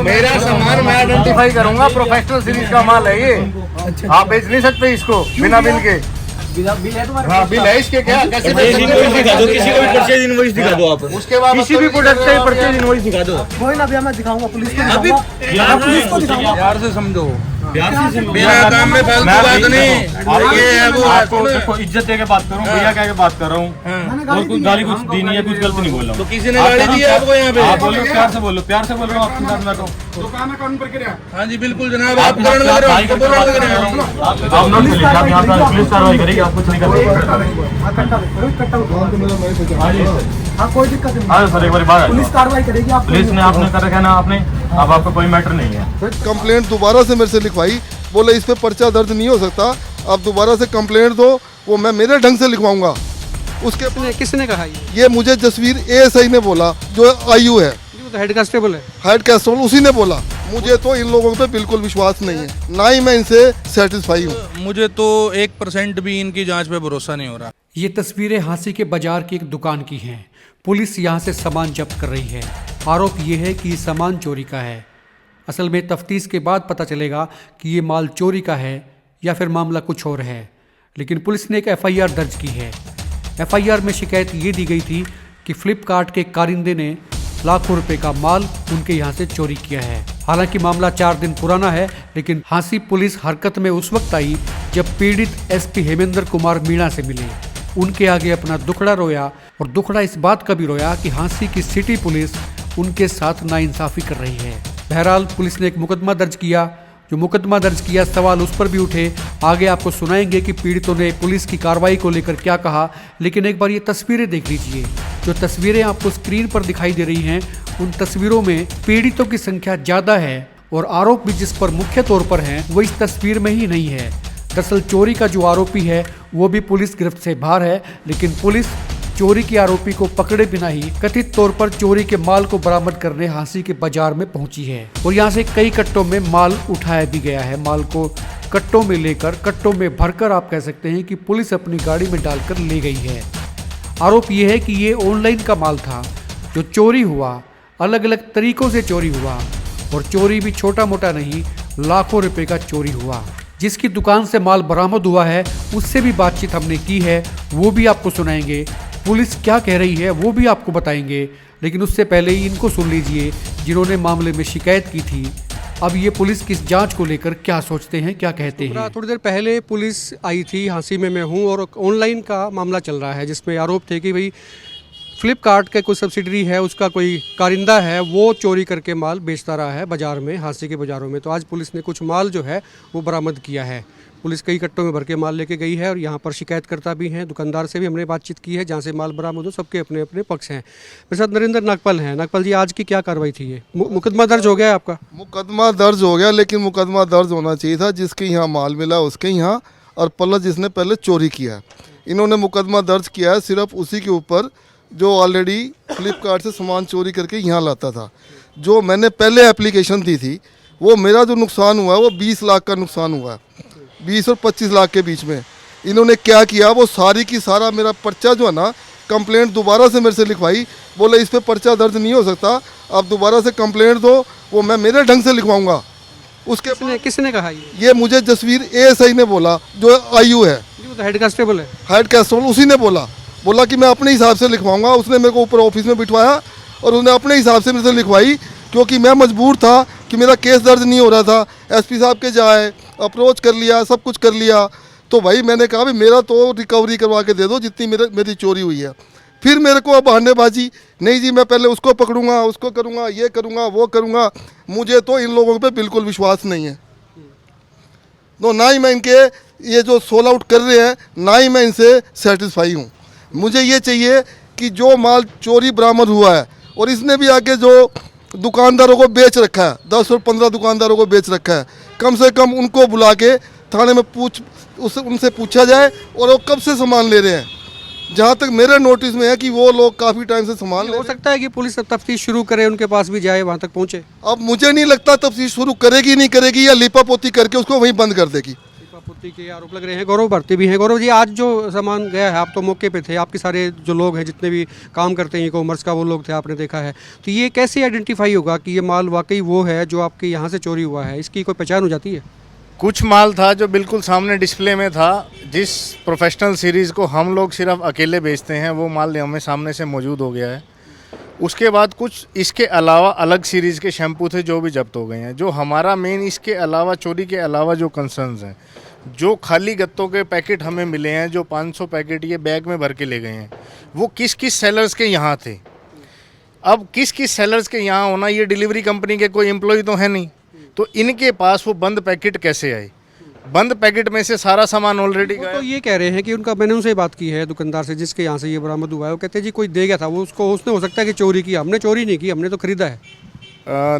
मेरा सामान मैं आइडेंटिफाई करूंगा, प्रोफेशनल सीरीज का माल है ये। आप बेच नहीं सकते इसको बिना बिल के। हाँ बिल है इसके, क्या कैसे इनवॉइस दिखा दो, किसी को भी परचेज इनवॉइस दिखा दो आप। उसके बाद किसी भी प्रोडक्ट का परचेज इनवॉइस दिखा दो। कोई ना भैया, मैं दिखाऊंगा पुलिस को, अभी पुलिस को दिखाऊंगा। प्यार से समझो, मेरा काम में फालतू बात नहीं, ये है वो आपको इज्जत देके बात करूँ, भैया कह के बात कर रहा हूँ, और कुछ गाली कुछ दी नहीं है, कुछ गलत नहीं बोल रहा हूँ। तो किसी ने गाड़ी दी है आपको यहाँ पे? आप बोलो, प्यार से बोलो, प्यार से बोल रहा हूँ आपके साथ मैं तो। हाँ जी बिल्कुल जनाब, आप करण लग रहे हो, बोलने लग रहे हो। आप नोट से लीजिए, आप यहाँ पे पुलिस कार्रवाई करेगी, आप कुछ नहीं कर सकते। हाँ कोई दिक्कत नहीं, हाँ सर एक बार बात पुलिस कार्रवाई करेगी। आप पुलिस ने आपने कर रखा है ना आपने, अब आपका कोई मैटर नहीं है। कंप्लेंट दोबारा से मेरे से लिखवाई, बोले इस पे पर्चा दर्ज नहीं हो सकता, आप दोबारा से कंप्लेंट दो, वो मैं मेरे ढंग से लिखवाऊंगा। उसके किसने कहा ये मुझे जसवीर एएसआई ने बोला, जो आईयू है, तो हेड कांस्टेबल है। हेड कांस्टेबल, उसी ने बोला। मुझे तो इन लोगों पे बिल्कुल विश्वास नहीं है, ना ही मैं इनसे सेटिस्फाई हूँ। मुझे तो 1% भी इनकी जांच पे भरोसा नहीं हो रहा। ये तस्वीरें हांसी के बाजार की एक दुकान की हैं। पुलिस यहाँ से सामान जब्त कर रही है। आरोप ये है कि ये सामान चोरी का है। असल में तफ्तीश के बाद पता चलेगा कि ये माल चोरी का है या फिर मामला कुछ और है। लेकिन पुलिस ने एक एफआईआर दर्ज की है। एफआईआर में शिकायत ये दी गई थी कि फ्लिपकार्ट के कारिंदे ने लाखों रुपए का माल उनके यहाँ से चोरी किया है। हालांकि मामला 4 दिन पुराना है, लेकिन हांसी पुलिस हरकत में उस वक्त आई जब पीड़ित एसपी हेमेंद्र कुमार मीणा से मिले। उनके आगे अपना दुखड़ा रोया, और दुखड़ा इस बात का भी रोया कि हांसी की सिटी पुलिस उनके साथ नाइंसाफी कर रही है। बहरहाल पुलिस ने एक मुकदमा दर्ज किया। जो मुकदमा दर्ज किया, सवाल उस पर भी उठे। आगे आपको सुनाएंगे कि पीड़ितों ने पुलिस की कार्रवाई को लेकर क्या कहा। लेकिन एक बार ये तस्वीरें देख लीजिए। जो तस्वीरें आपको स्क्रीन पर दिखाई दे रही हैं, उन तस्वीरों में पीड़ितों की संख्या ज़्यादा है, और आरोप भी जिस पर मुख्य तौर पर है वो इस तस्वीर में ही नहीं है। दरअसल चोरी का जो आरोपी है वो भी पुलिस गिरफ्त से बाहर है, लेकिन पुलिस चोरी के आरोपी को पकड़े बिना ही कथित तौर पर चोरी के माल को बरामद करने हांसी के बाजार में पहुंची है। और यहां से कई कट्टों में माल उठाया भी गया है। माल को कट्टों में लेकर, कट्टों में भरकर आप कह सकते हैं कि पुलिस अपनी गाड़ी में डालकर ले गई है। आरोप ये है कि ये ऑनलाइन का माल था जो चोरी हुआ, अलग अलग तरीकों से चोरी हुआ, और चोरी भी छोटा मोटा नहीं, लाखों रुपए का चोरी हुआ। जिसकी दुकान से माल बरामद हुआ है उससे भी बातचीत हमने की है, वो भी आपको सुनाएंगे। पुलिस क्या कह रही है वो भी आपको बताएंगे। लेकिन उससे पहले ही इनको सुन लीजिए जिन्होंने मामले में शिकायत की थी। अब ये पुलिस किस जांच को लेकर क्या सोचते हैं, क्या कहते हैं। थोड़ी देर पहले पुलिस आई थी, हांसी में मैं हूँ, और ऑनलाइन का मामला चल रहा है जिसमें आरोप थे कि भाई फ्लिपकार्ट का कोई सब्सिडरी है, उसका कोई कारिंदा है, वो चोरी करके माल बेचता रहा है बाज़ार में, हांसी के बाज़ारों में। तो आज पुलिस ने कुछ माल जो है वो बरामद किया है। पुलिस कई कट्टों में भर के माल लेके गई है, और यहाँ पर शिकायतकर्ता भी हैं, दुकानदार से भी हमने बातचीत की है, जहाँ से माल बरामद हो। सबके अपने अपने पक्ष हैं। मेरे साथ नरेंद्र नागपाल हैं। नागपाल जी, आज की क्या कार्रवाई थी? ये मुकदमा दर्ज हो गया है आपका? मुकदमा दर्ज हो गया, लेकिन मुकदमा दर्ज होना चाहिए था जिसके यहाँ माल मिला उसके यहाँ, और प्लस जिसने पहले चोरी किया है। इन्होंने मुकदमा दर्ज किया है सिर्फ उसी के ऊपर जो ऑलरेडी फ्लिपकार्ट से सामान चोरी करके यहाँ लाता था। जो मैंने पहले एप्लीकेशन दी थी, वो मेरा जो नुकसान हुआ है वो 20 लाख का नुकसान हुआ है, 20 और 25 लाख के बीच में। इन्होंने क्या किया, वो सारी की सारा मेरा पर्चा जो है ना, कंप्लेंट दोबारा से मेरे से लिखवाई, बोले इस पे पर्चा दर्ज नहीं हो सकता, आप दोबारा से कंप्लेंट दो, वो मैं मेरे ढंग से लिखवाऊंगा। उसके किसने कहा ये मुझे जसवीर एएसआई ने बोला, जो आईयू है, तो हेड कांस्टेबल है। हेड कांस्टेबल, उसी ने बोला कि मैं अपने हिसाब से लिखवाऊंगा। उसने मेरे को ऊपर ऑफिस में बिठवाया और उसने अपने हिसाब से मेरे से लिखवाई, क्योंकि मैं मजबूर था कि मेरा केस दर्ज नहीं हो रहा था। एसपी साहब के जाए, अप्रोच कर लिया, सब कुछ कर लिया, तो भाई मैंने कहा भाई मेरा तो रिकवरी करवा के दे दो जितनी मेरी चोरी हुई है। फिर मेरे को अब बहानेबाजी, नहीं जी मैं पहले उसको पकड़ूंगा, उसको करूंगा, ये करूंगा, वो करूंगा। मुझे तो इन लोगों पे बिल्कुल विश्वास नहीं है। तो ना ही मैं इनके ये जो सोल आउट कर रहे हैं, ना ही मैं इनसे सेटिस्फाई हूँ। मुझे ये चाहिए कि जो माल चोरी बरामद हुआ है, और इसने भी आगे जो दुकानदारों को बेच रखा है, 10 और 15 दुकानदारों को बेच रखा है, कम से कम उनको बुला के थाने में उनसे पूछा जाए और वो कब से सामान ले रहे हैं। जहाँ तक मेरे नोटिस में है कि वो लोग काफ़ी टाइम से सामान हो सकता है कि पुलिस तफ्तीश शुरू करे, उनके पास भी जाए, वहाँ तक पहुँचे। अब मुझे नहीं लगता तफ्तीश शुरू करेगी, नहीं करेगी, या लिपापोती करके उसको वहीं बंद कर देगी। पूर्ति के आरोप लग रहे हैं। गौरव भारती भी हैं। गौरव जी, आज जो सामान गया है, आप तो मौके पे थे, आपके सारे जो लोग हैं जितने भी काम करते हैं ई कॉमर्स का, वो लोग थे, आपने देखा है, तो ये कैसे आइडेंटिफाई होगा कि ये माल वाकई वो है जो आपके यहाँ से चोरी हुआ है? इसकी कोई पहचान हो जाती है? कुछ माल था जो बिल्कुल सामने डिस्प्ले में था, जिस प्रोफेशनल सीरीज़ को हम लोग सिर्फ अकेले बेचते हैं, वो माल हमें सामने से मौजूद हो गया है। उसके बाद कुछ इसके अलावा अलग सीरीज़ के शैम्पू थे जो भी जब्त हो गए हैं। जो हमारा मेन इसके अलावा, चोरी के अलावा जो कंसर्न्स हैं, जो खाली गत्तों के पैकेट हमें मिले हैं, जो 500 पैकेट ये बैग में भर के ले गए हैं, वो किस किस सेलर्स के यहाँ थे। अब किस किस सेलर्स के यहाँ होना, ये डिलीवरी कंपनी के कोई एम्प्लॉय तो है नहीं, तो इनके पास वो बंद पैकेट कैसे आए? बंद पैकेट में से सारा सामान ऑलरेडी वो तो ये कह रहे हैं कि उनका, मैंने उनसे बात की है दुकानदार से जिसके यहाँ से ये बरामद हुआ है, वो कहते हैं जी कोई दे गया था, वो उसको, उसने हो सकता है कि चोरी की। हमने चोरी नहीं की, हमने तो खरीदा है।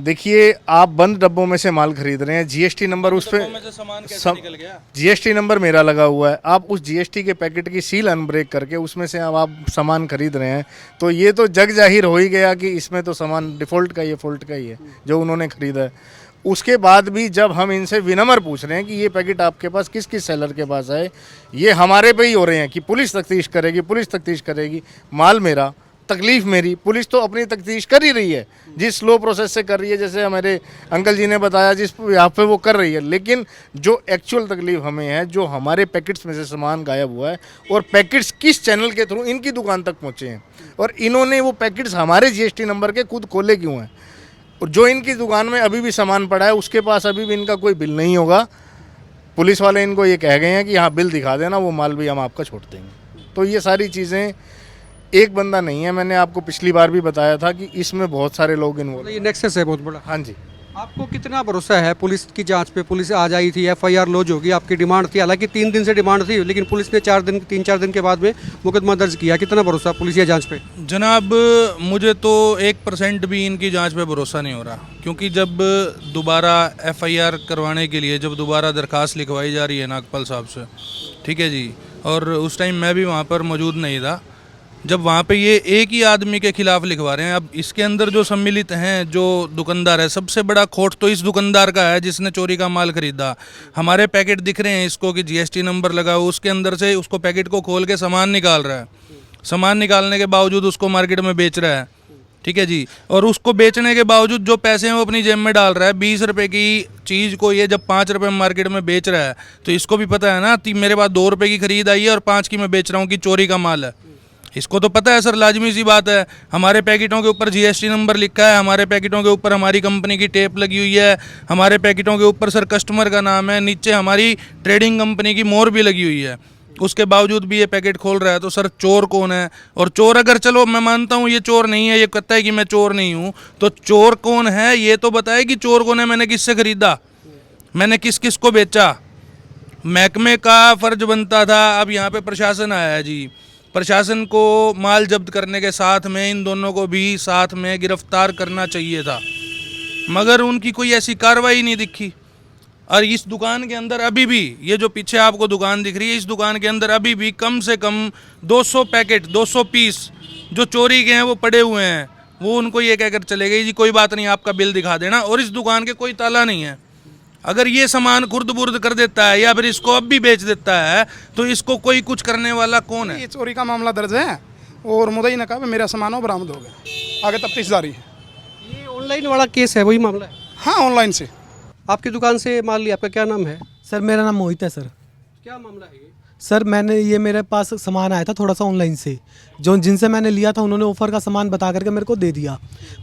देखिए, आप बंद डब्बों में से माल खरीद रहे हैं, जीएसटी नंबर उस पर, जीएसटी नंबर मेरा लगा हुआ है, आप उस जीएसटी के पैकेट की सील अनब्रेक करके उसमें से अब आप सामान खरीद रहे हैं, तो ये तो जग जाहिर हो ही गया कि इसमें तो सामान डिफ़ॉल्ट का ही है, फॉल्ट का ही है जो उन्होंने खरीदा है। उसके बाद भी जब हम इनसे विनम्र पूछ रहे हैं कि ये पैकेट आपके पास किस किस सेलर के पास है, ये हमारे पे ही हो रहे हैं कि पुलिस तफ्तीश करेगी, पुलिस तफ्तीश करेगी। माल मेरा, तकलीफ मेरी, पुलिस तो अपनी तफ्तीश कर ही रही है, जिस स्लो प्रोसेस से कर रही है, जैसे हमारे अंकल जी ने बताया, जिस यहाँ पे वो कर रही है। लेकिन जो एक्चुअल तकलीफ हमें है, जो हमारे पैकेट्स में से सामान गायब हुआ है और पैकेट्स किस चैनल के थ्रू इनकी दुकान तक पहुँचे हैं, और इन्होंने वो पैकेट्स हमारे जीएसटी नंबर के खुद खोले क्यों हैं, और जो इनकी दुकान में अभी भी सामान पड़ा है उसके पास अभी भी इनका कोई बिल नहीं होगा। पुलिस वाले इनको ये कह गए हैं कि हाँ बिल दिखा देना, वो माल भी हम आपका छोड़ देंगे। तो ये सारी चीज़ें, एक बंदा नहीं है, मैंने आपको पिछली बार भी बताया था कि इसमें बहुत सारे लोग इन्वॉल्व। ये नेक्सस है बहुत बड़ा। हाँ जी। आपको कितना भरोसा है पुलिस की जांच पे? पुलिस आज आई थी, एफआईआर लॉन्च होगी, आपकी डिमांड थी, हालांकि 3 दिन से डिमांड थी, लेकिन पुलिस ने 3-4 दिन के बाद में मुकदमा दर्ज किया। कितना भरोसा पुलिस या जांच पे? जनाब, मुझे तो 1% भी इनकी जांच पे भरोसा नहीं हो रहा, क्योंकि जब दोबारा एफआईआर करवाने के लिए जब दोबारा दरखास्त लिखवाई जा रही है नागपाल साहब से, ठीक है जी, और उस टाइम मैं भी वहाँ पर मौजूद नहीं था, जब वहाँ पे ये एक ही आदमी के खिलाफ लिखवा रहे हैं। अब इसके अंदर जो सम्मिलित हैं, जो दुकानदार है, सबसे बड़ा खोट तो इस दुकानदार का है जिसने चोरी का माल खरीदा। हमारे पैकेट दिख रहे हैं इसको कि जीएसटी नंबर लगा हो, उसके अंदर से उसको पैकेट को खोल के सामान निकाल रहा है, सामान निकालने के बावजूद उसको मार्केट में बेच रहा है, ठीक है जी, और उसको बेचने के बावजूद जो पैसे हैं वो अपनी जेब में डाल रहा है। 20 रुपये की चीज़ को ये जब 5 रुपये में मार्केट में बेच रहा है, तो इसको भी पता है ना कि मेरे पास 2 रुपये की खरीद आई है और 5 की मैं बेच रहा हूँ कि चोरी का माल है। इसको तो पता है सर, लाजमी सी बात है। हमारे पैकेटों के ऊपर जीएसटी नंबर लिखा है, हमारे पैकेटों के ऊपर हमारी कंपनी की टेप लगी हुई है, हमारे पैकेटों के ऊपर सर कस्टमर का नाम है, नीचे हमारी ट्रेडिंग कंपनी की मोहर भी लगी हुई है। उसके बावजूद भी ये पैकेट खोल रहा है, तो सर चोर कौन है? और चोर अगर, चलो मैं मानता हूँ ये चोर नहीं है, ये कहता है कि मैं चोर नहीं हूँ, तो चोर कौन है ये तो बताए कि चोर कौन है, मैंने किससे खरीदा, मैंने किस किस को बेचा। महकमे का फ़र्ज बनता था, अब यहाँ पे प्रशासन आया है जी, प्रशासन को माल जब्त करने के साथ में इन दोनों को भी साथ में गिरफ्तार करना चाहिए था, मगर उनकी कोई ऐसी कार्रवाई नहीं दिखी। और इस दुकान के अंदर अभी भी, ये जो पीछे आपको दुकान दिख रही है, इस दुकान के अंदर अभी भी कम से कम 200 पैकेट, 200 पीस जो चोरी के हैं वो पड़े हुए हैं। वो उनको ये कहकर चले गए जी कोई बात नहीं, आपका बिल दिखा देना, और इस दुकान के कोई ताला नहीं है। अगर ये सामान खुर्द बुर्द कर देता है या फिर इसको अब भी बेच देता है, तो इसको कोई कुछ करने वाला कौन है? ये चोरी का मामला दर्ज है और मुद्दई ने कहा मेरा सामान बरामद हो गया, आगे तफ्तीश जारी है। ये ऑनलाइन वाला केस है, वही मामला है? हाँ, ऑनलाइन से। आपकी दुकान से माल लिया, आपका क्या नाम है? सर मेरा नाम मोहित है सर। क्या मामला है ये? सर ये मेरे पास सामान आया था थोड़ा सा ऑनलाइन से, जो जिनसे मैंने लिया था उन्होंने ऑफ़र का सामान बता करके मेरे को दे दिया,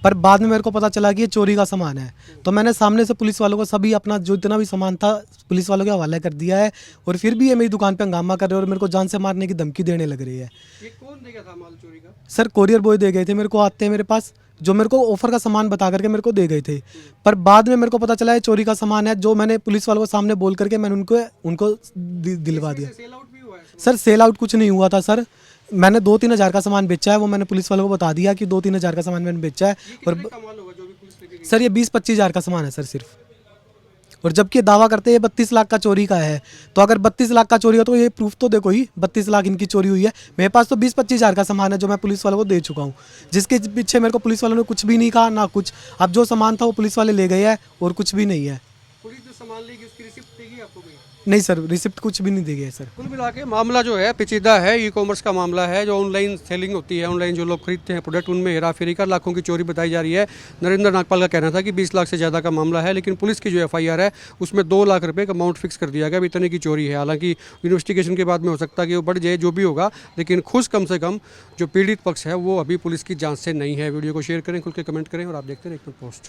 पर बाद में मेरे को पता चला कि ये चोरी का सामान है। तो मैंने सामने से पुलिस वालों को सभी अपना जो इतना भी सामान था पुलिस वालों के हवाले कर दिया है, और फिर भी ये मेरी दुकान पे हंगामा कर रहे हैं और मेरे को जान से मारने की धमकी देने लग रही है। ये कौन देगा था माल चोरी का? सर कोरियर बॉय दे गए थे मेरे को, आते हैं मेरे पास, जो मेरे को ऑफर का सामान बता करके मेरे को दे गए थे, पर बाद में मेरे को पता चला है चोरी का सामान है, जो मैंने पुलिस वालों को सामने बोल करके मैंने उनको दिलवा दिया। सेल आउट भी हुआ है? सर सेल आउट कुछ नहीं हुआ था सर, मैंने 2-3 हज़ार का सामान बेचा है, वो मैंने पुलिस वालों को बता दिया कि 2-3 हज़ार का सामान मैंने बेचा है। और सर ये 20-25 हज़ार का सामान है सर सिर्फ, और जबकि दावा करते हैं 32 लाख का चोरी का है। तो अगर 32 लाख का चोरी हो तो ये प्रूफ तो देखो ही, 32 लाख इनकी चोरी हुई है। मेरे पास तो 20-25 हज़ार का सामान है जो मैं पुलिस वालों को दे चुका हूँ, जिसके पीछे मेरे को पुलिस वालों ने कुछ भी नहीं कहा ना कुछ। अब जो सामान था वो पुलिस वाले ले गए हैं और कुछ भी नहीं है। पुलिस जो सामान लेगी उसकी रिसिप्ट देगी आपको? नहीं सर, रिसिप्ट कुछ भी नहीं दी गई है सर। कुल मिला के मामला जो है पेचीदा है, ई कॉमर्स का मामला है। जो ऑनलाइन सेलिंग होती है, ऑनलाइन जो लोग खरीदते हैं प्रोडक्ट, उनमें हेरा फेरी कर लाखों की चोरी बताई जा रही है। नरेंद्र नागपाल का कहना था कि 20 लाख से ज़्यादा का मामला है, लेकिन पुलिस की जो FIR है उसमें 2 लाख रुपये का अमाउंट फिक्स कर दिया गया, इतने की चोरी है। हालांकि इन्वेस्टिगेशन के बाद में हो सकता है कि वो बढ़ जाए, जो भी होगा, लेकिन खुश कम से कम जो पीड़ित पक्ष है वो अभी पुलिस की जाँच से नहीं है। वीडियो को शेयर करें, खुल के कमेंट करें और आप देखते रहें एक पोस्ट।